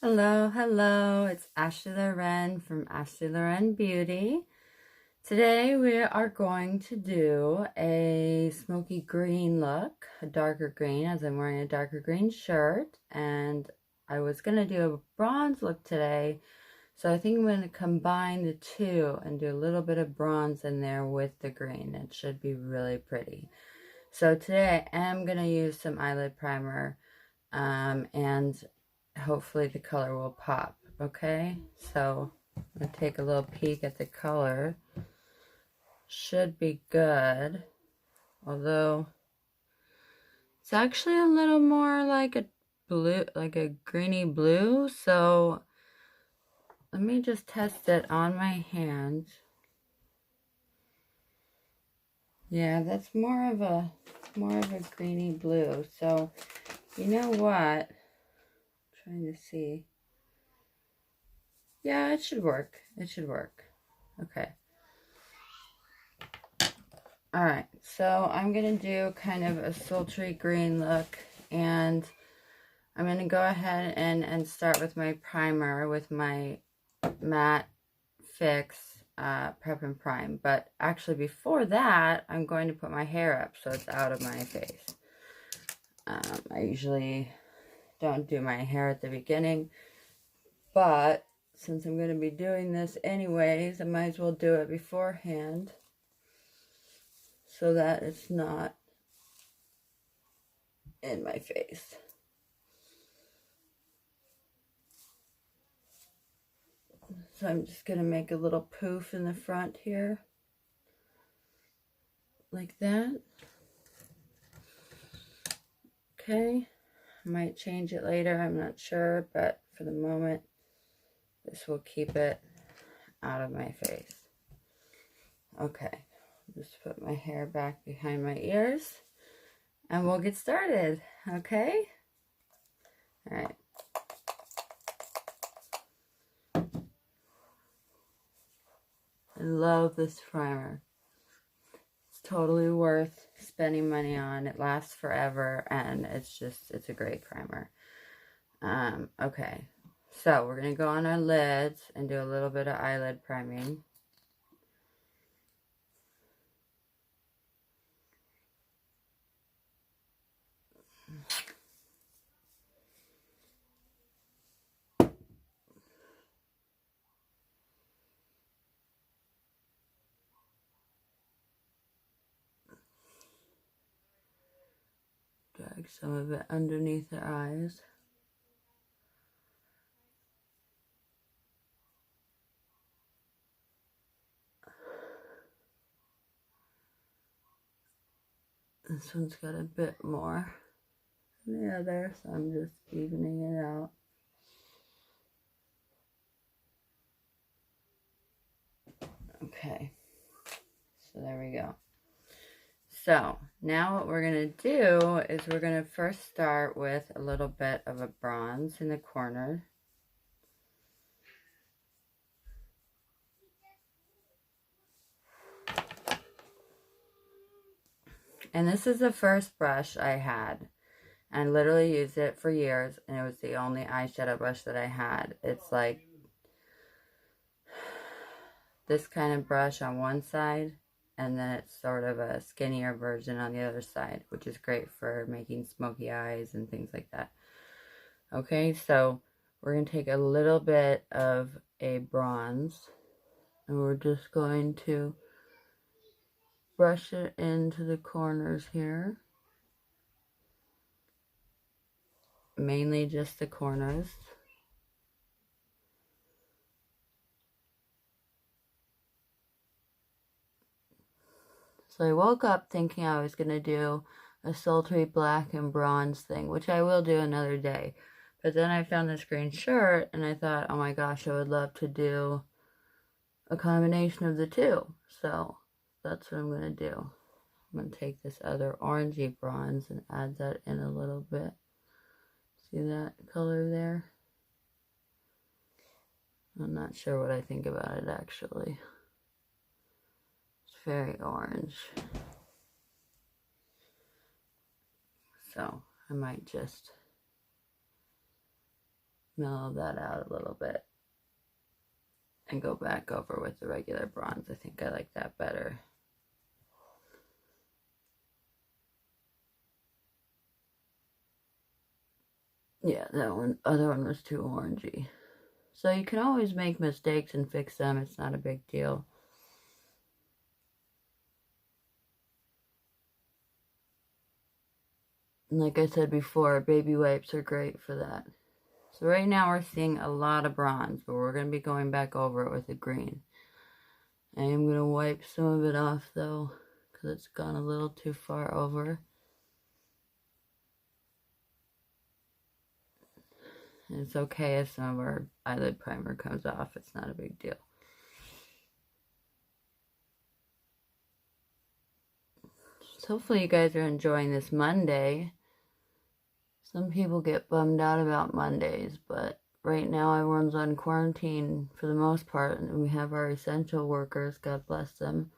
Hello, hello. It's Ashley Loren from Ashley Loren Beauty. Today we are going to do a smoky green look, a darker green, as I'm wearing a darker green shirt. And I was going to do a bronze look today, so I think I'm going to combine the two and do a little bit of bronze in there with the green. It should be really pretty. So today I am going to use some eyelid primer and hopefully the color will pop. Okay, so I'm gonna take a little peek at the color. Should be good, although it's actually a little more like a blue, like a greeny blue. So let me just test it on my hand. Yeah, that's more of a greeny blue. So you know what? I'm trying to see. Yeah, it should work. It should work. Okay. Alright, so I'm going to do kind of a sultry green look, and I'm going to go ahead and start with my primer with my Matte Fix Prep and Prime. But actually before that, I'm going to put my hair up so it's out of my face. I usually don't do my hair at the beginning, but since I'm going to be doing this anyways, I might as well do it beforehand so that it's not in my face. So I'm just going to make a little poof in the front here, like that. Okay, I might change it later, I'm not sure, but for the moment, this will keep it out of my face. Okay, just put my hair back behind my ears, and we'll get started, okay? All right. I love this primer. It's totally worth spending money on. It lasts forever, and it's a great primer. Okay, so we're going to go on our lids and do a little bit of eyelid priming. Drag some of it underneath their eyes. This one's got a bit more than the other, so I'm just evening it out. Okay, so there we go. So now what we're going to do is we're going to first start with a little bit of a bronze in the corner. And this is the first brush I had. I literally used it for years, and it was the only eyeshadow brush that I had. It's like this kind of brush on one side, and then it's sort of a skinnier version on the other side, which is great for making smoky eyes and things like that. Okay, so we're going to take a little bit of a bronze, and we're just going to brush it into the corners here. Mainly just the corners. So I woke up thinking I was going to do a sultry black and bronze thing, which I will do another day. But then I found this green shirt, and I thought, oh my gosh, I would love to do a combination of the two. So that's what I'm going to do. I'm going to take this other orangey bronze and add that in a little bit. See that color there? I'm not sure what I think about it, actually. It's very orange. So I might just mellow that out a little bit and go back over with the regular bronze. I think I like that better. Yeah, that one, other one was too orangey. So you can always make mistakes and fix them. It's not a big deal. And like I said before, baby wipes are great for that. So right now we're seeing a lot of bronze, but we're going to be going back over it with the green. I am going to wipe some of it off though, because it's gone a little too far over. And it's okay if some of our eyelid primer comes off. It's not a big deal. So hopefully you guys are enjoying this Monday. Some people get bummed out about Mondays, but right now everyone's on quarantine for the most part, and we have our essential workers, God bless them,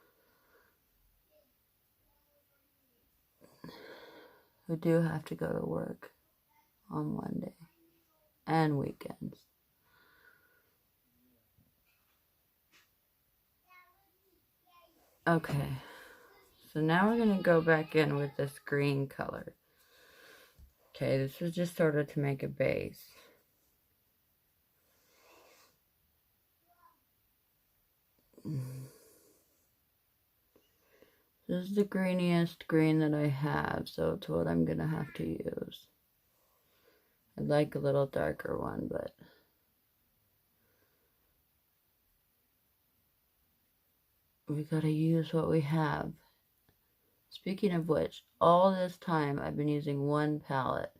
who do have to go to work on Monday and weekends. Okay, so now we're going to go back in with this green color. Okay, this is just sort of to make a base. This is the greeniest green that I have, so it's what I'm going to have to use. I'd like a little darker one, but we got to use what we have. Speaking of which, all this time I've been using one palette,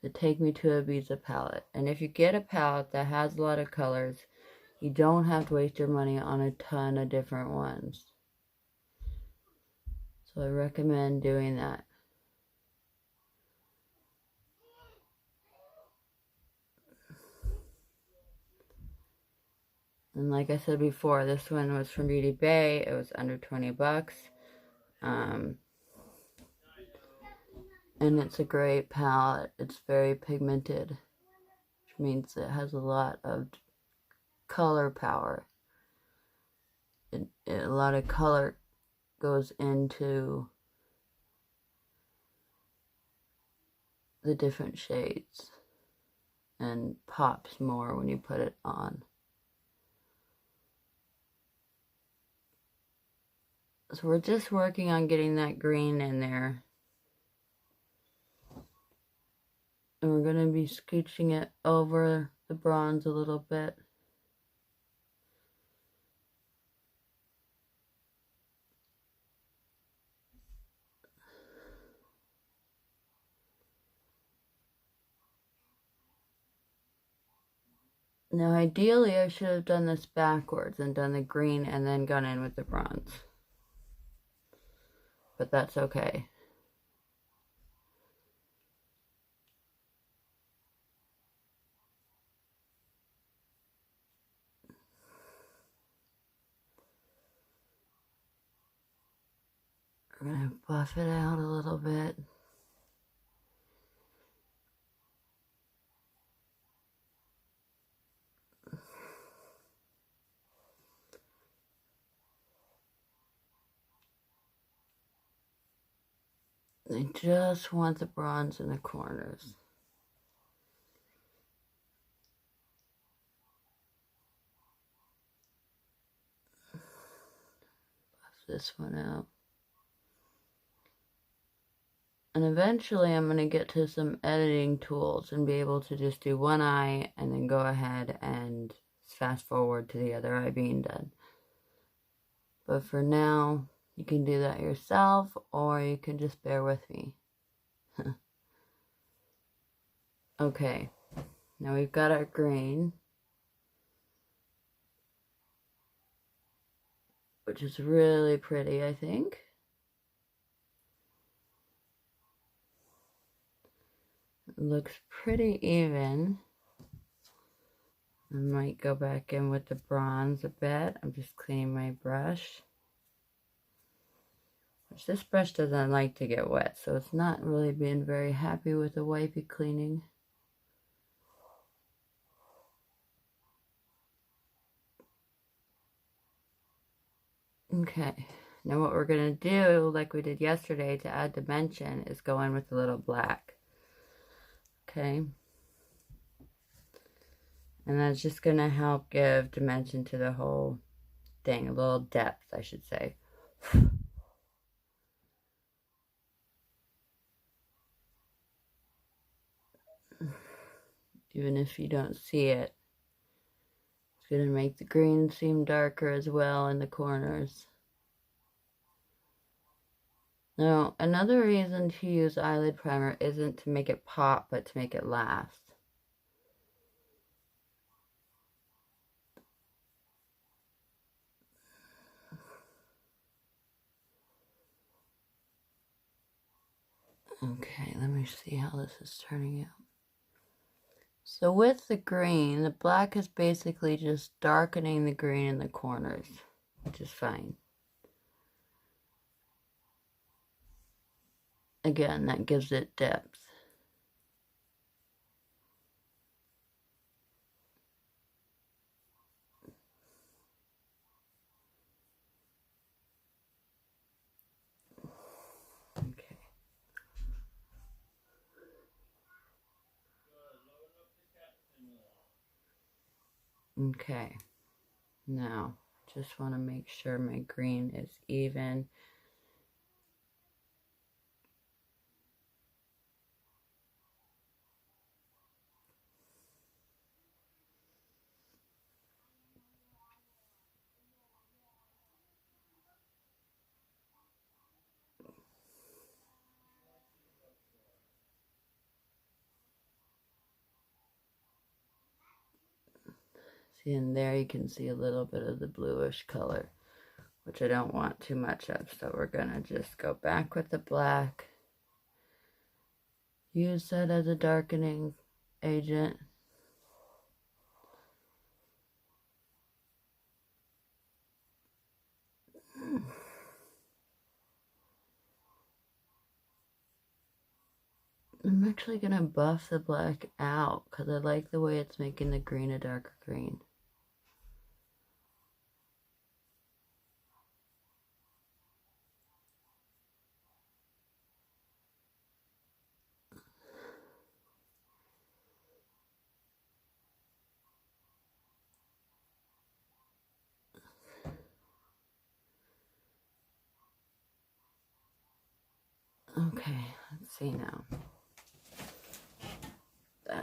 the Take Me to Ibiza palette. And if you get a palette that has a lot of colors, you don't have to waste your money on a ton of different ones. So I recommend doing that. And like I said before, this one was from Beauty Bay. It was under 20 bucks. And it's a great palette. It's very pigmented, which means it has a lot of color power. A lot of color goes into the different shades and pops more when you put it on. So we're just working on getting that green in there. And we're going to be scooching it over the bronze a little bit. Now ideally I should have done this backwards and done the green and then gone in with the bronze. But that's okay. We're going to buff it out a little bit. I just want the bronze in the corners. Buff this one out. And eventually I'm going to get to some editing tools and be able to just do one eye and then go ahead and fast forward to the other eye being done. But for now, you can do that yourself or you can just bear with me. Okay, now we've got our green, which is really pretty, I think. It looks pretty even. I might go back in with the bronze a bit. I'm just cleaning my brush. Which this brush doesn't like to get wet, so it's not really being very happy with the wipey cleaning. Okay, now what we're going to do, like we did yesterday to add dimension, is go in with a little black. Okay. And that's just going to help give dimension to the whole thing, a little depth, I should say. Even if you don't see it, it's going to make the green seem darker as well in the corners. Now, another reason to use eyelid primer isn't to make it pop, but to make it last. Okay, let me see how this is turning out. So with the green, the black is basically just darkening the green in the corners, which is fine. Again, that gives it depth. Okay. Okay. Now, just want to make sure my green is even. See, in there you can see a little bit of the bluish color, which I don't want too much of, so we're going to just go back with the black. Use that as a darkening agent. I'm actually going to buff the black out because I like the way it's making the green a darker green. Okay, let's see now.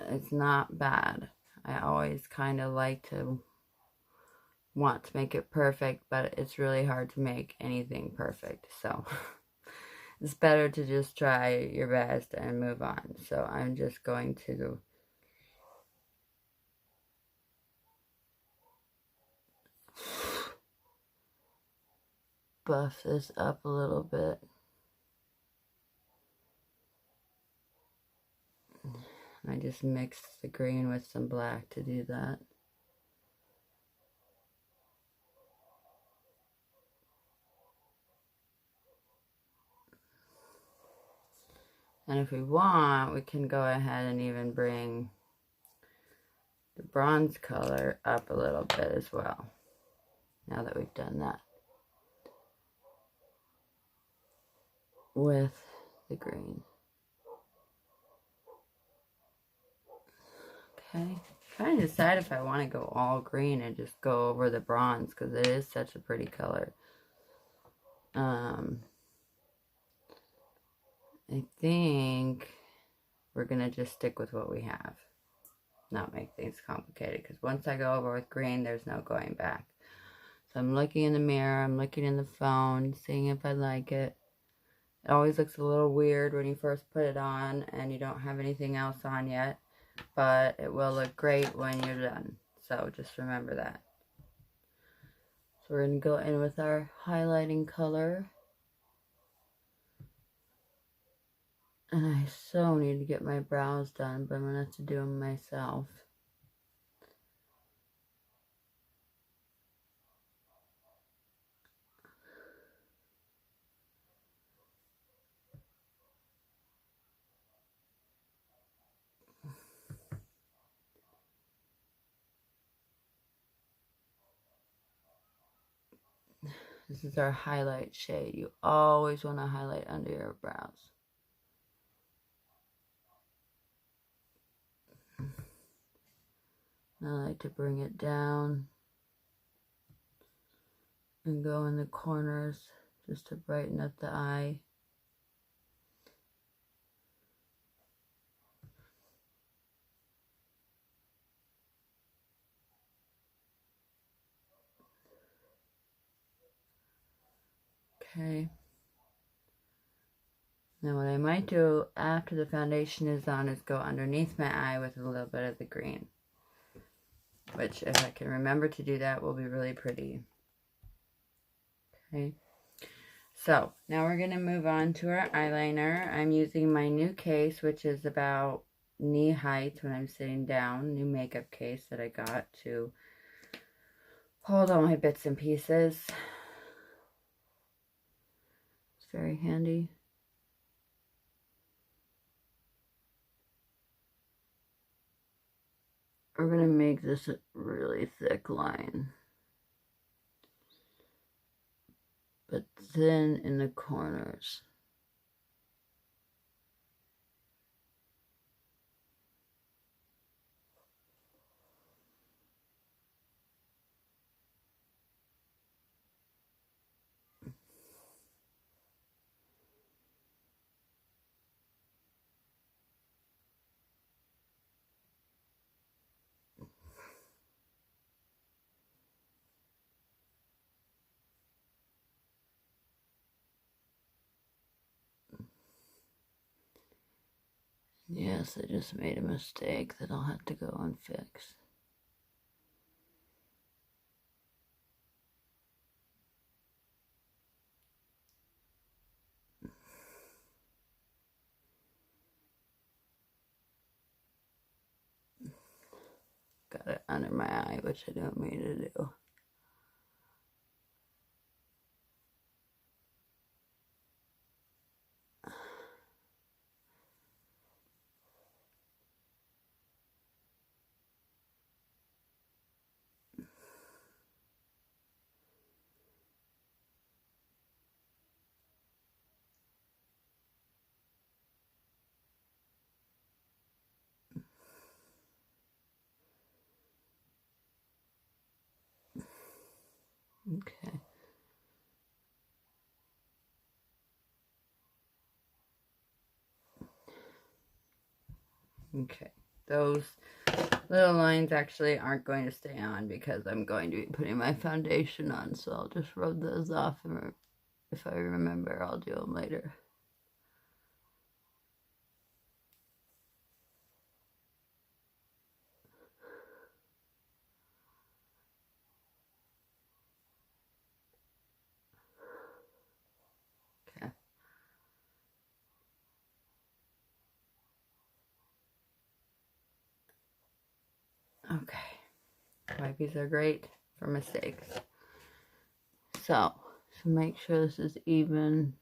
It's not bad. I always kind of like to want to make it perfect, but it's really hard to make anything perfect. So it's better to just try your best and move on. So I'm just going to buff this up a little bit. I just mixed the green with some black to do that. And if we want, we can go ahead and even bring the bronze color up a little bit as well, now that we've done that with the green. Okay, trying to decide if I want to go all green and just go over the bronze because it is such a pretty color. I think we're gonna just stick with what we have, not make things complicated, because once I go over with green, there's no going back. So I'm looking in the mirror, I'm looking in the phone, seeing if I like it. It always looks a little weird when you first put it on and you don't have anything else on yet, but it will look great when you're done. So just remember that. So we're going to go in with our highlighting color. And I so need to get my brows done, but I'm going to have to do them myself. This is our highlight shade. You always want to highlight under your brows. I like to bring it down and go in the corners just to brighten up the eye. Okay. Now what I might do after the foundation is on is go underneath my eye with a little bit of the green. Which, if I can remember to do that, will be really pretty. Okay. So, now we're going to move on to our eyeliner. I'm using my new case, which is about knee height when I'm sitting down. New makeup case that I got to hold all my bits and pieces. It's very handy. We're going to make this a really thick line, but thin in the corners. Yes, I just made a mistake that I'll have to go and fix. Got it under my eye, which I don't mean to do. Okay. Okay. Those little lines actually aren't going to stay on because I'm going to be putting my foundation on, so I'll just rub those off, and if I remember, I'll do them later. Okay. Okay. Wipes are great for mistakes. So make sure this is even.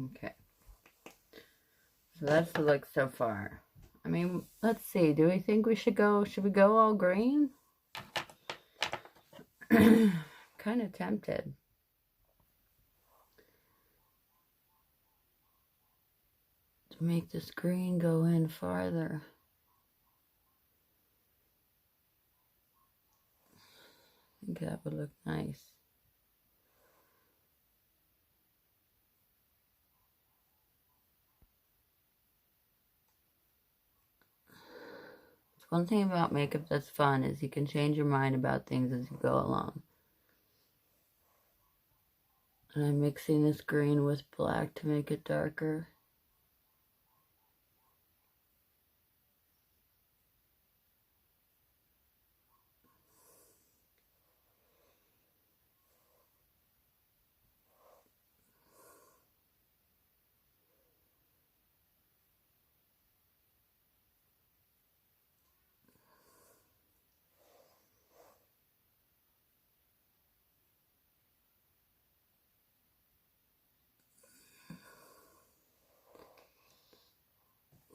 Okay. So that's the look so far. I mean, let's see. Do we think we should go all green? Kind of tempted. To make this green go in farther. I think that would look nice. One thing about makeup that's fun is you can change your mind about things as you go along. And I'm mixing this green with black to make it darker.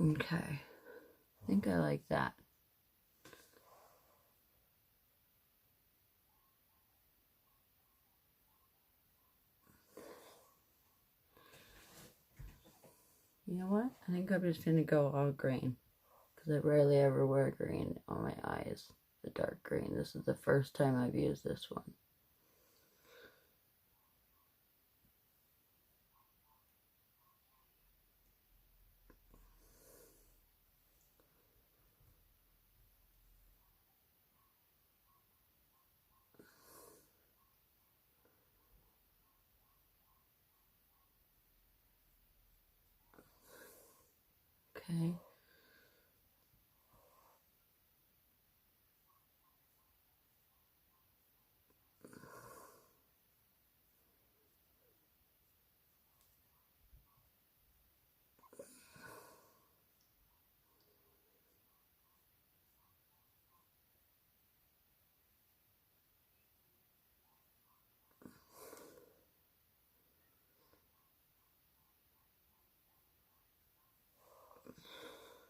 Okay, I think I like that. You know what? I think I'm just going to go all green. Because I rarely ever wear green on my eyes. The dark green. This is the first time I've used this one. Okay.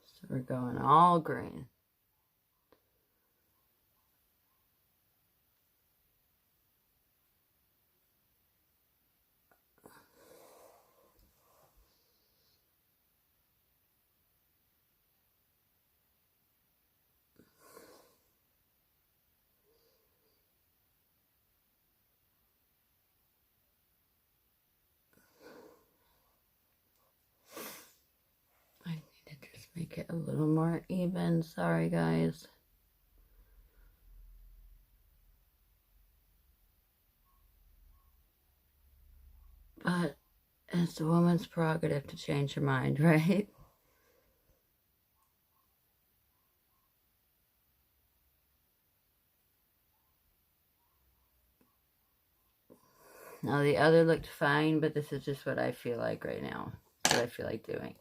So we're going all green. I need to just make it a little more even. Sorry, guys. But it's a woman's prerogative to change her mind, right? Now the other looked fine, but this is just what I feel like right now. What I feel like doing.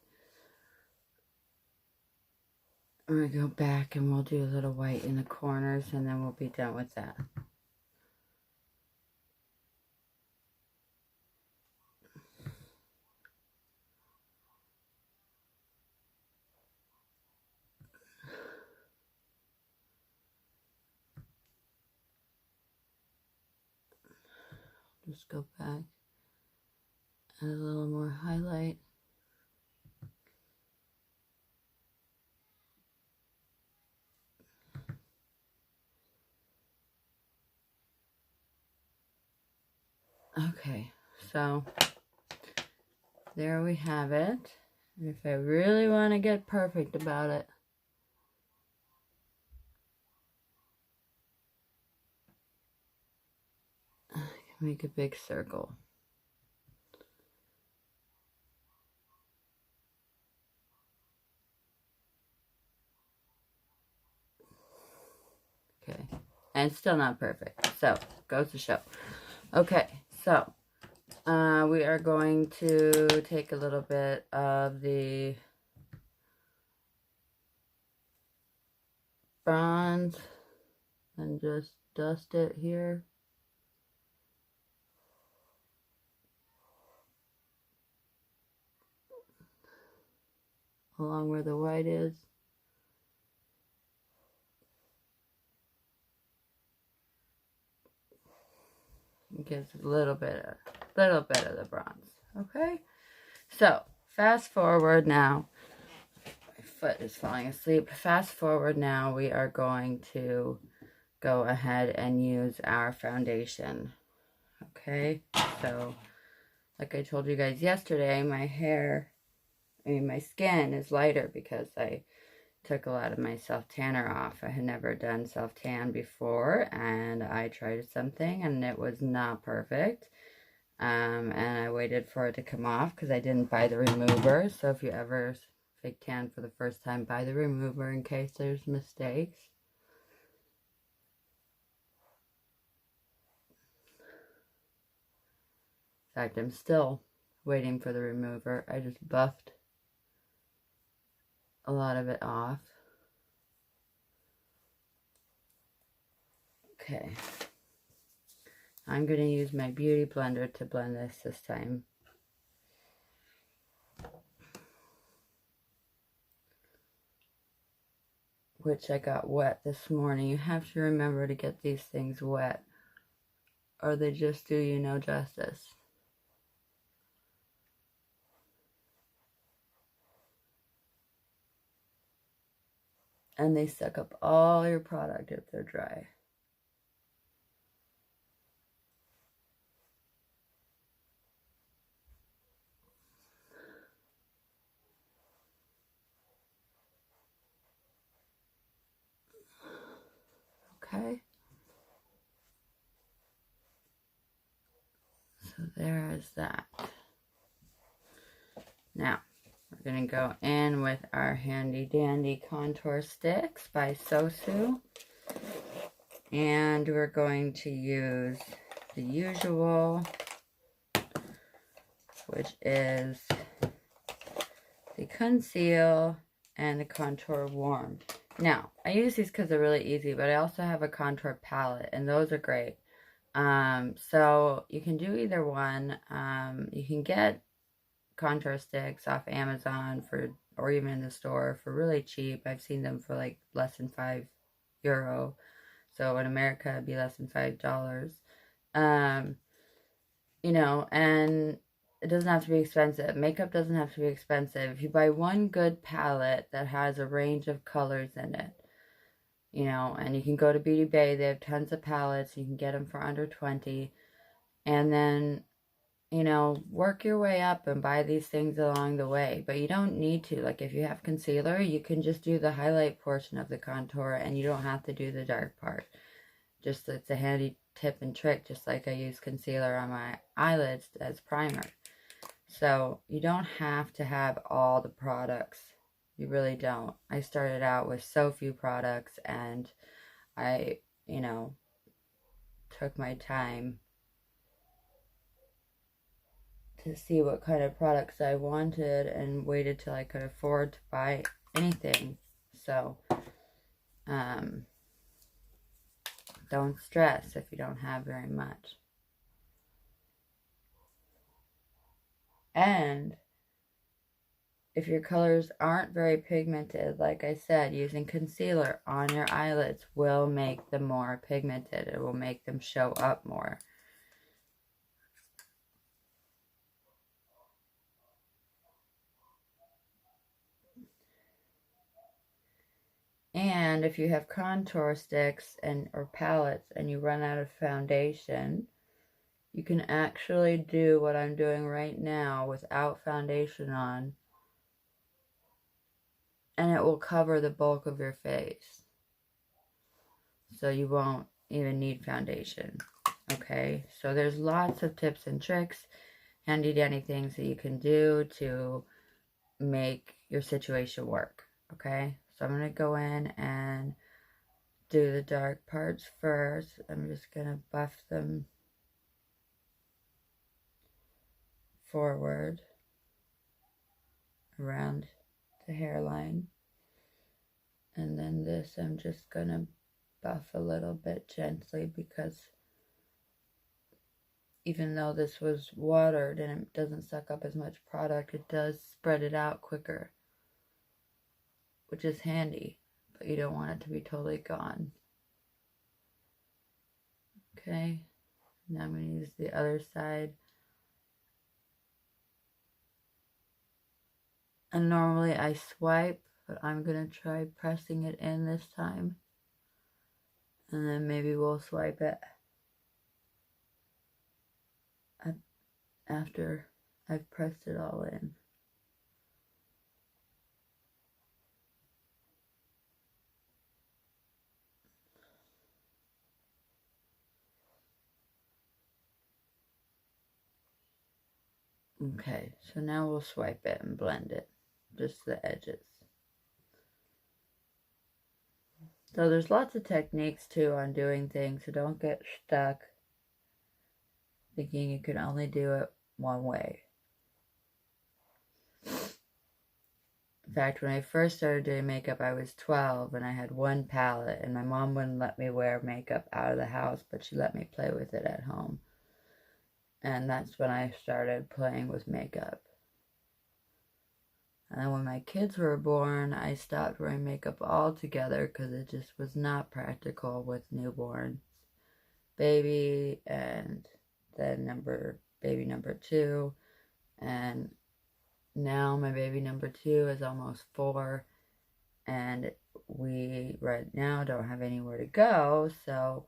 I'm going to go back and we'll do a little white in the corners and then we'll be done with that. Just go back, add a little more highlight. Okay, so there we have it. And if I really want to get perfect about it, I can make a big circle. Okay, and it's still not perfect, so goes to show. Okay, so we are going to take a little bit of the bronze and just dust it here. Along where the white is. It gives a little bit of the bronze. Okay, so fast forward now. My foot is falling asleep. Fast forward now. We are going to go ahead and use our foundation. Okay, so like I told you guys yesterday, my skin is lighter because I took a lot of my self-tanner off. I had never done self-tan before, and I tried something, and it was not perfect. And I waited for it to come off because I didn't buy the remover. So if you ever fake tan for the first time, buy the remover in case there's mistakes. In fact, I'm still waiting for the remover. I just buffed a lot of it off. Okay. I'm going to use my beauty blender to blend this time. Which I got wet this morning. You have to remember to get these things wet, or they just do you no justice. and they suck up all your product if they're dry. Okay. So there is that. Now, we're going to go in with our handy dandy contour sticks by Sosu. And we're going to use the usual, which is the conceal and the contour warm. Now, I use these because they're really easy, but I also have a contour palette, and those are great. So you can do either one. You can get contour sticks off Amazon or even in the store for really cheap. I've seen them for like less than €5. So in America, it'd be less than $5. You know, and it doesn't have to be expensive. Makeup doesn't have to be expensive. If you buy one good palette that has a range of colors in it, you know, and you can go to Beauty Bay. They have tons of palettes. You can get them for under $20. And then, you know, work your way up and buy these things along the way. But you don't need to. Like, if you have concealer, you can just do the highlight portion of the contour, and you don't have to do the dark part. Just, it's a handy tip and trick, just like I use concealer on my eyelids as primer. So you don't have to have all the products. You really don't. I started out with so few products, and I, you know, took my time to see what kind of products I wanted and waited till I could afford to buy anything. So, don't stress if you don't have very much. And if your colors aren't very pigmented, like I said, using concealer on your eyelids will make them more pigmented. It will make them show up more. And if you have contour sticks or palettes and you run out of foundation, you can actually do what I'm doing right now without foundation on, and it will cover the bulk of your face. So you won't even need foundation. Okay, so there's lots of tips and tricks, handy dandy things that you can do to make your situation work. Okay, so I'm going to go in and do the dark parts first. I'm just going to buff them forward around the hairline. And then this I'm just going to buff a little bit gently, because even though this was watered and it doesn't suck up as much product, it does spread it out quicker, which is handy, but you don't want it to be totally gone. Okay, now I'm going to use the other side. And normally I swipe, but I'm going to try pressing it in this time. And then maybe we'll swipe it after I've pressed it all in. Okay, so now we'll swipe it and blend it, just the edges. So there's lots of techniques too on doing things, so don't get stuck thinking you can only do it one way. In fact, when I first started doing makeup, I was 12 and I had one palette, and my mom wouldn't let me wear makeup out of the house, but she let me play with it at home. And that's when I started playing with makeup. And then when my kids were born, I stopped wearing makeup altogether because it just was not practical with newborns. Baby, and then baby number 2, and now my baby number 2 is almost 4, and we right now don't have anywhere to go, so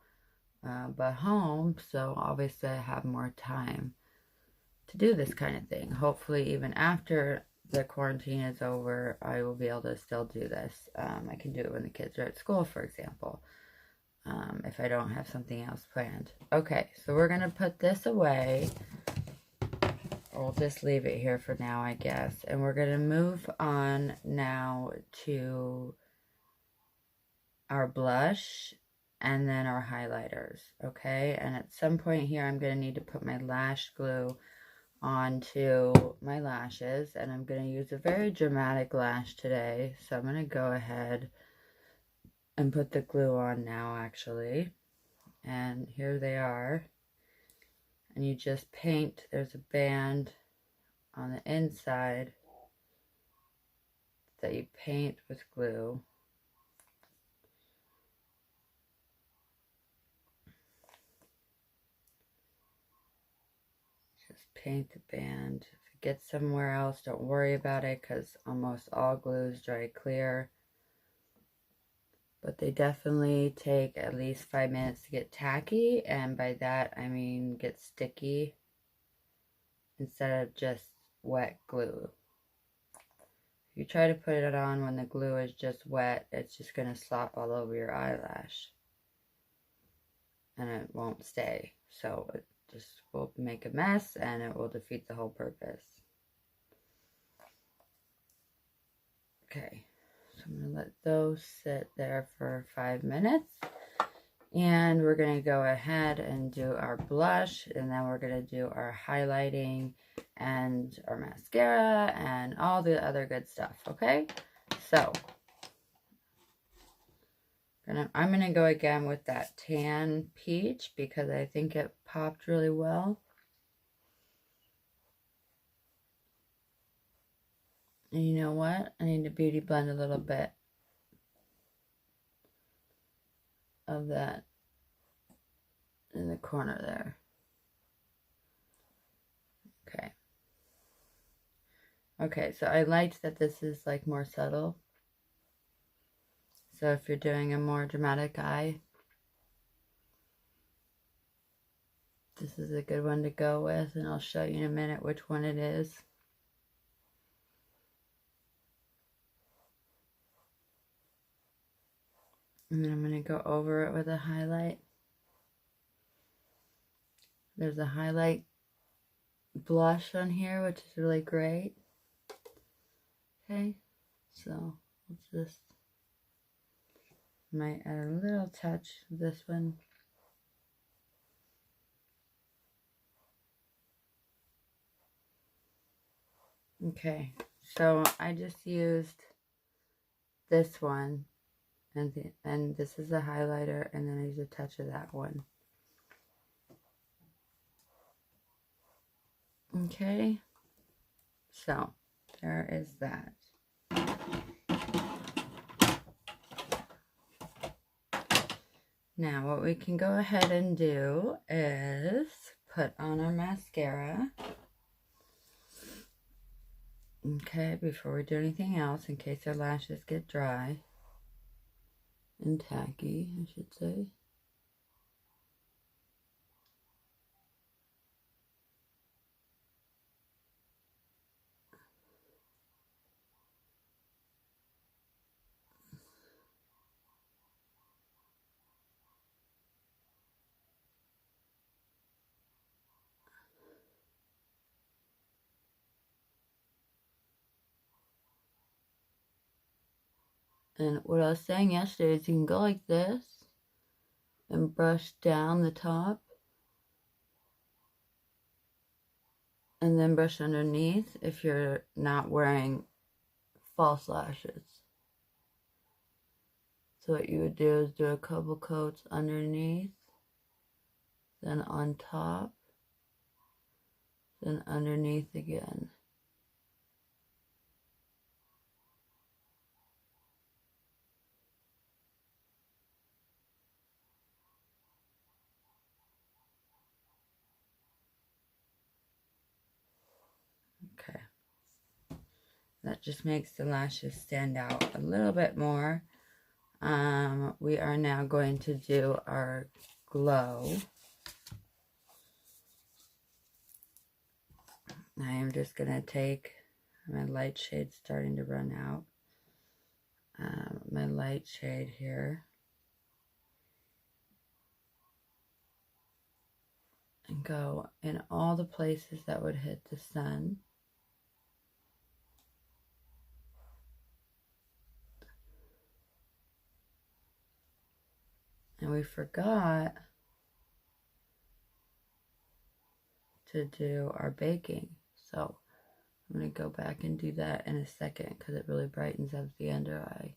but home, so obviously I have more time to do this kind of thing. Hopefully even after the quarantine is over, I will be able to still do this. I can do it when the kids are at school, for example, if I don't have something else planned. Okay, so we're gonna put this away. We'll just leave it here for now, I guess. And we're gonna move on now to our blush and then our highlighters, okay? And at some point here, I'm gonna need to put my lash glue onto my lashes, and I'm gonna use a very dramatic lash today. So I'm gonna go ahead and put the glue on now, actually. And here they are. And you just paint, there's a band on the inside that you paint with glue. Just paint the band. If it gets somewhere else, don't worry about it, because almost all glues dry clear. But they definitely take at least 5 minutes to get tacky, and by that I mean get sticky instead of just wet glue. If you try to put it on when the glue is just wet, it's just going to slop all over your eyelash and it won't stay. So it just will make a mess and it will defeat the whole purpose. Okay, so I'm going to let those sit there for 5 minutes. And we're going to go ahead and do our blush, and then we're going to do our highlighting and our mascara and all the other good stuff, okay? So, I'm going to go again with that tan peach because I think it popped really well. And you know what? I need to beauty blend a little bit of that in the corner there. Okay. Okay, so I liked that this is like more subtle. So if you're doing a more dramatic eye, this is a good one to go with, and I'll show you in a minute which one it is. And then I'm going to go over it with a highlight. There's a highlight blush on here, which is really great. Okay, so we'll just might add a little touch of this one. Okay, so I just used this one, and this is a highlighter, and then I use a touch of that one. Okay, so there is that. Now what we can go ahead and do is put on our mascara. Okay, before we do anything else, in case our lashes get dry and tacky, I should say. And what I was saying yesterday is you can go like this and brush down the top and then brush underneath if you're not wearing false lashes. So what you would do is do a couple coats underneath, then on top, then underneath again. Okay. That just makes the lashes stand out a little bit more we are now going to do our glow. I am just going to take my light shade starting to run out. My light shade here. And go in all the places that would hit the sun. And we forgot to do our baking. So I'm going to go back and do that in a second because it really brightens up the under eye.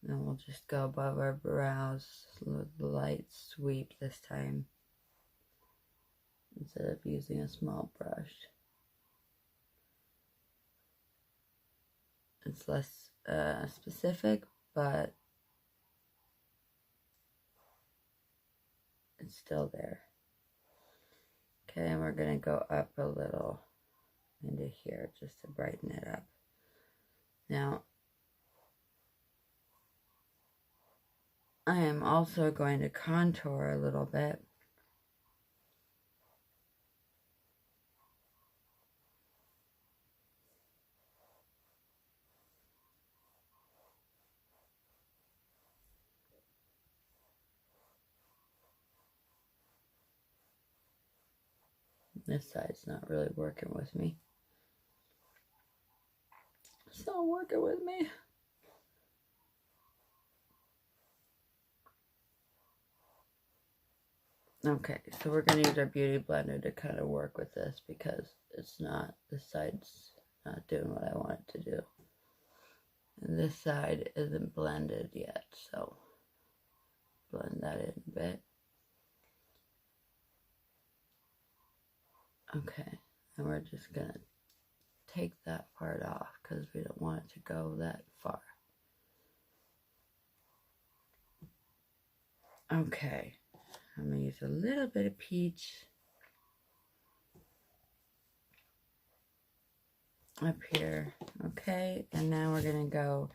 And we'll just go above our brows with the light sweep this time instead of using a small brush. It's less specific, but it's still there. Okay, and we're going to go up a little into here just to brighten it up. Now, I am also going to contour a little bit. This side's not really working with me. It's not working with me. Okay, so we're going to use our beauty blender to kind of work with this because it's not, this side's not doing what I want it to do. And this side isn't blended yet, so blend that in a bit. Okay, and we're just going to take that part off because we don't want it to go that far. Okay, I'm going to use a little bit of peach up here. Okay, and now we're going to go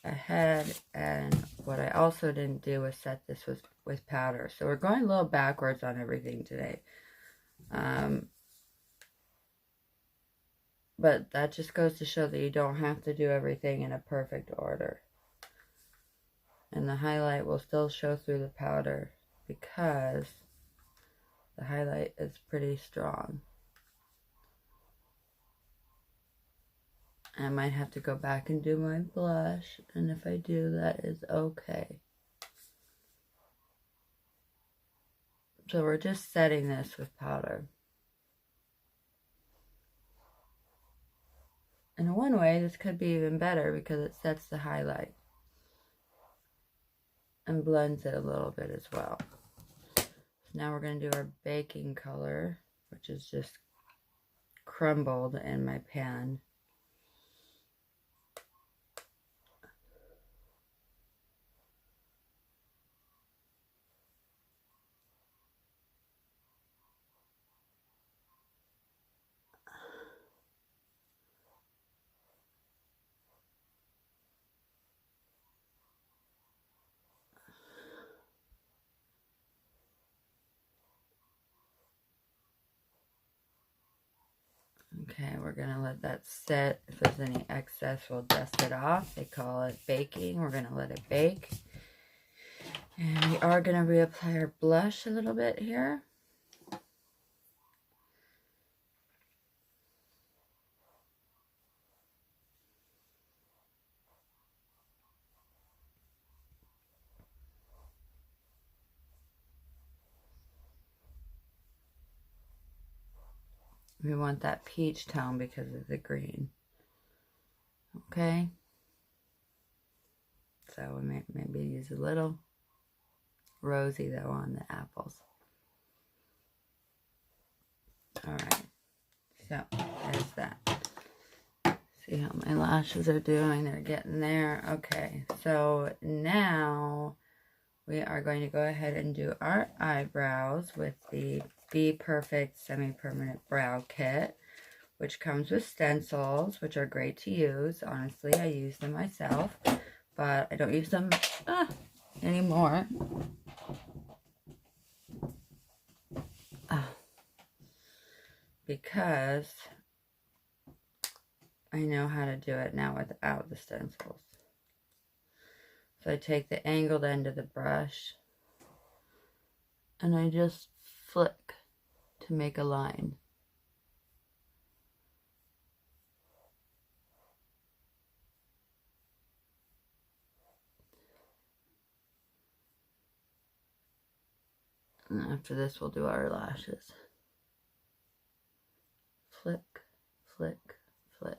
ahead, and what I also didn't do was set this with powder. So we're going a little backwards on everything today. But that just goes to show that you don't have to do everything in a perfect order. And the highlight will still show through the powder because the highlight is pretty strong. I might have to go back and do my blush, and if I do, that is okay. So we're just setting this with powder. In one way, this could be even better because it sets the highlight and blends it a little bit as well. So now we're going to do our baking color, which is just crumbled in my pan. Okay, we're going to let that set. If there's any excess, we'll dust it off. They call it baking. We're going to let it bake. And we are going to reapply our blush a little bit here. We want that peach tone because of the green. Okay. So we may maybe use a little rosy though on the apples. Alright. So there's that. See how my lashes are doing. They're getting there. Okay. So now we are going to go ahead and do our eyebrows with the Be Perfect Semi-Permanent Brow Kit, which comes with stencils, which are great to use. Honestly, I use them myself, but I don't use them anymore. Because I know how to do it now without the stencils. So I take the angled end of the brush and I just flick to make a line. And after this, we'll do our lashes. Flick, flick, flick.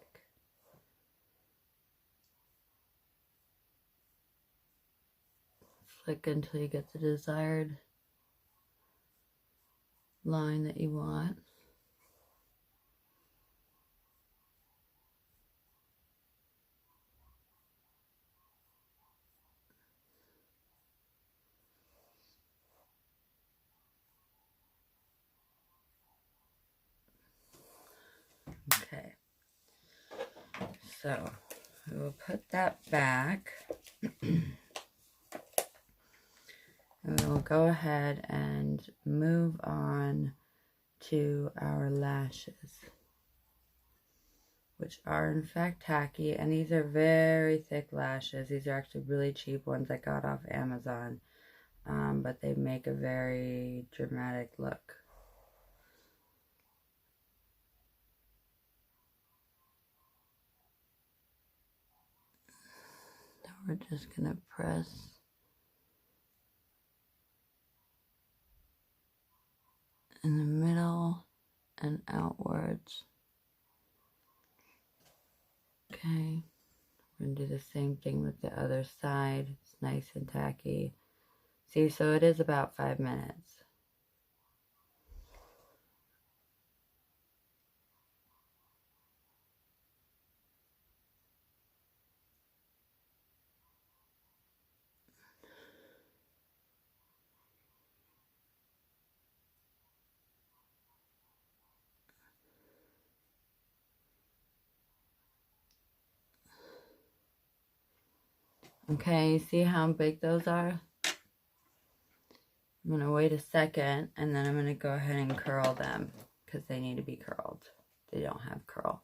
Flick until you get the desired line that you want. Okay, so we will put that back. And we will go ahead and move on to our lashes, which are in fact tacky, and these are very thick lashes. These are actually really cheap ones I got off Amazon, but they make a very dramatic look. So we're just gonna press in the middle and outwards. Okay, we're going to do the same thing with the other side. It's nice and tacky. See, so it is about 5 minutes. Okay, you see how big those are? I'm going to wait a second, and then I'm going to go ahead and curl them, because they need to be curled. They don't have curl.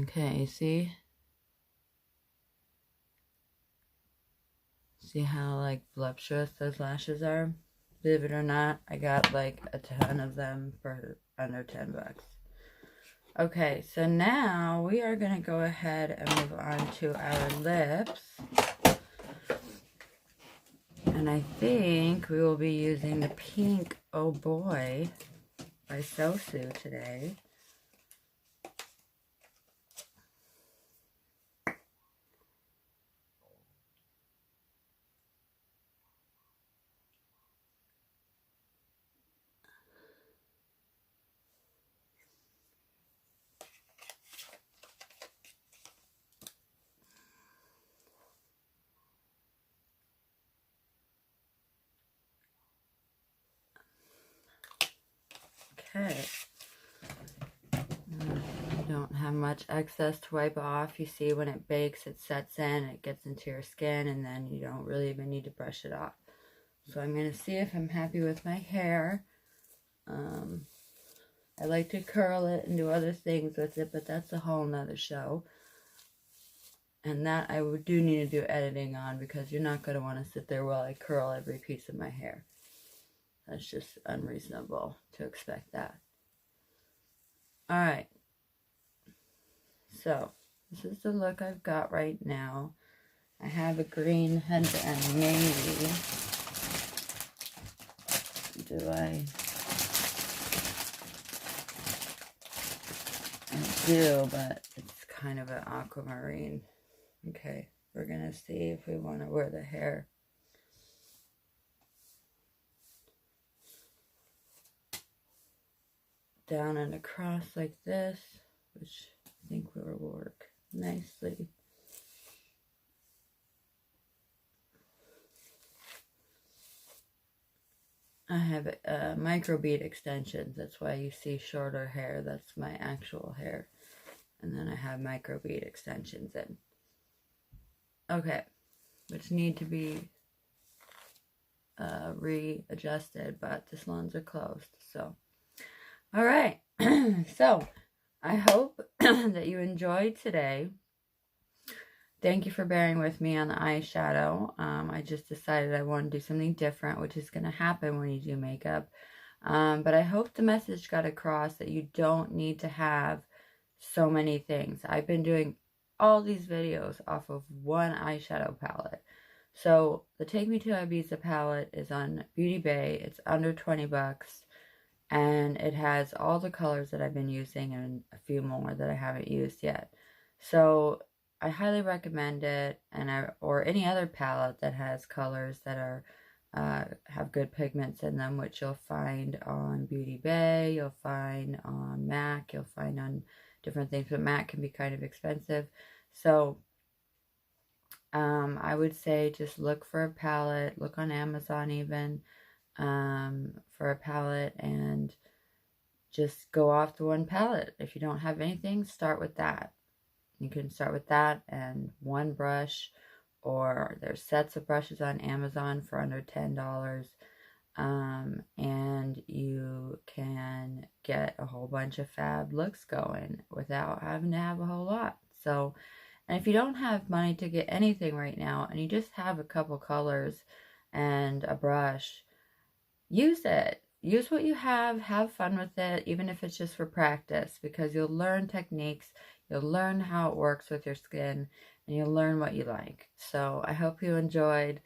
Okay, see? See how, like, voluptuous those lashes are? Believe it or not, I got, like, a ton of them for under 10 bucks. Okay, so now we are going to go ahead and move on to our lips. And I think we will be using the pink Oh Boy by Sosu today. Okay. You don't have much excess to wipe off. You see when it bakes, it sets in, it gets into your skin, and then you don't really even need to brush it off. So I'm going to see if I'm happy with my hair. I like to curl it and do other things with it, but that's a whole nother show. And that I do need to do editing on, because you're not going to want to sit there while I curl every piece of my hair. That's just unreasonable to expect that. Alright. So, this is the look I've got right now. I have a green headband maybe. do I do, but it's kind of an aquamarine. Okay, we're gonna see if we want to wear the hair. Down and across like this, which I think will work nicely. I have micro bead extensions. That's why you see shorter hair. That's my actual hair. And then I have micro bead extensions in. Okay, which need to be readjusted, but the salons are closed. So, all right. So, I hope that you enjoyed today. Thank you for bearing with me on the eyeshadow. I just decided I want to do something different, which is going to happen when you do makeup. But I hope the message got across that you don't need to have so many things. I've been doing all these videos off of one eyeshadow palette. So the Take Me to Ibiza palette is on Beauty Bay. It's under 20 bucks. And it has all the colors that I've been using and a few more that I haven't used yet. So I highly recommend it, or any other palette that has colors that are have good pigments in them, which you'll find on Beauty Bay, you'll find on MAC, you'll find on different things, but MAC can be kind of expensive. So I would say just look for a palette, look on Amazon even for a palette, and just go off the one palette. If you don't have anything, start with that. You can start with that and one brush, or there's sets of brushes on Amazon for under $10. And you can get a whole bunch of fab looks going without having to have a whole lot. So, and if you don't have money to get anything right now, and you just have a couple colors and a brush, use it. Use what you have fun with it, even if it's just for practice, because you'll learn techniques, you'll learn how it works with your skin, and you'll learn what you like. So I hope you enjoyed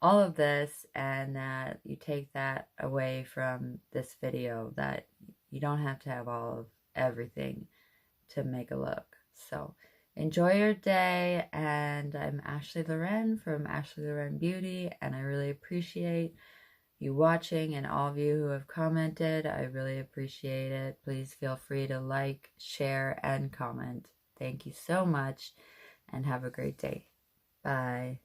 all of this, and that you take that away from this video, that you don't have to have all of everything to make a look. So enjoy your day, and I'm Ashley Loren from Ashley Loren Beauty, and I really appreciate you watching, and all of you who have commented. I really appreciate it. Please feel free to like, share, and comment. Thank you so much, and have a great day. Bye.